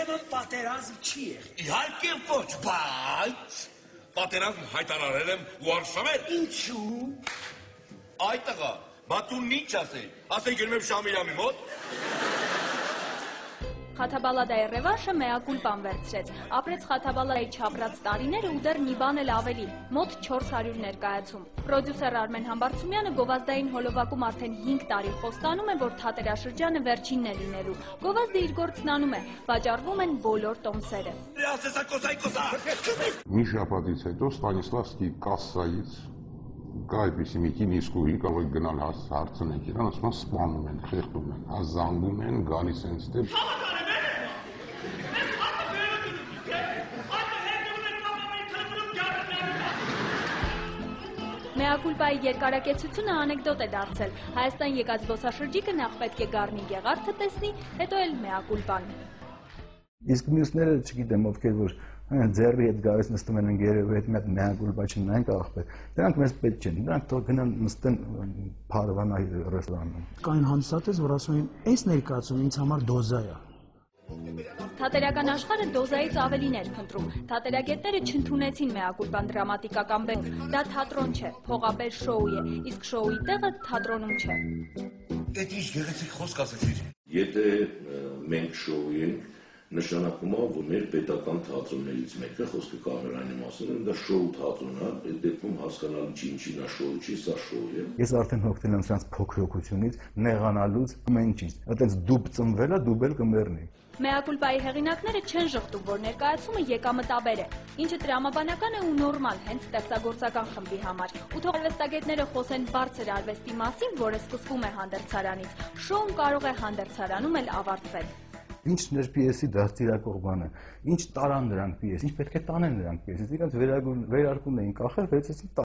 Ուրեմն պատերազմ չի եղել։ Իհարկե ոչ, բայց պատերազմ հայտարարել եմ ու արշավել։ Ինչու՞։ Այ տղա, բա դու ինչ ասեի։ Ասեի գնում եմ Շամիրամի մոտ։ Խաթաբալադայի ռևանշը մեակուլպան վերցրեց, ապրեց Խաթաբալադայի չապրած տարիները ու դեռ մի բան էլ ավելի, մոտ 400 ներկայացում։ Պրոդյուսեր Արմեն Համբարձումյանը գովազդային հոլովակում արդեն 5 տարի խոստանում է, որ թատերաշրջանը վերջինն է լինելու։ Գովազդը իր գործն անում է, վաճառվում են բոլոր տոմսերը։ Մի շաբաթից հետո Ստանիսլավսկի կասսայից կա այդպիսի մի կին իսկույն, կարող եք գնալ հարցնեք իրան, ասում են սպանում են, խեղդում են, զանգում են, գալիս են ստեղ։ Մեակուլպայի երկարակեցությունը անեկդոտ է դարձել։ Հայաստան եկած զբոսաշրջիկը նախ պետք է Գառնի Գեղարդը տեսնի, հետո էլ մեակուլպան։ Իսկ մյուսները չգիտեմ ովքեր որ ձեռի հետ գալիս նստում են ընկերով հետ մի հատ մեակուլպա չնայենք աղբեր։ Դրանք մեզ պետք չեն, դրանք թող գնան նստեն Փարվանայի ռեստորանում։ Կային հանդիսատես, որ ասում են, այս ներկայացումը ինձ համար դոզա է։ Թատերական աշխարհը դոզայից ավելին էր փնտրում։ Թատերագետները չընդունեցին մեակուլպան դրամատիկական բեմում։ Դա թատրոն չէ, փողապեր շոու է, իսկ շոուի տեղը թատրոնում չէ։ Էդ ինչ գեղեցիկ խոսք ասեցիր։ Եթե մենք շոու ենք, նշանակում է, որ մեր պետական թատրոններից մեկը, խոսքը կամերային մասին, դա շոու թատրոնն է, այդ դեպքում հասկանալի չի ինչին է շոու չի, սա շոու է։ Ես արդեն հոգնել եմ սրանց փոքրությունից, նեղանալուց, ամեն ինչից։ Այդպես դուբ ծնվել է, դուբ էլ կմեռնի։ Մեակուլպայի հեղինակները չեն ժխտում, որ ներկայացումը եկամտաբեր է, ինչը տրամաբանական է ու նորմալ հենց ստեղծագործական խմբի համար։ Ու թող արվեստագետները խոսեն բարձր արվեստի մասին, որը սկսվում է հանդերձարանից։ Շոուն կարող է հանդերձարանում էլ ավարտվել։ Ինչն էր պիեսի դաստիարակող բանը, ինչ տարան նրանք պիես, ինչ պետք է տանեն նրանք պիեսից, իրենց վերարկուն էին կախել, վերցեցին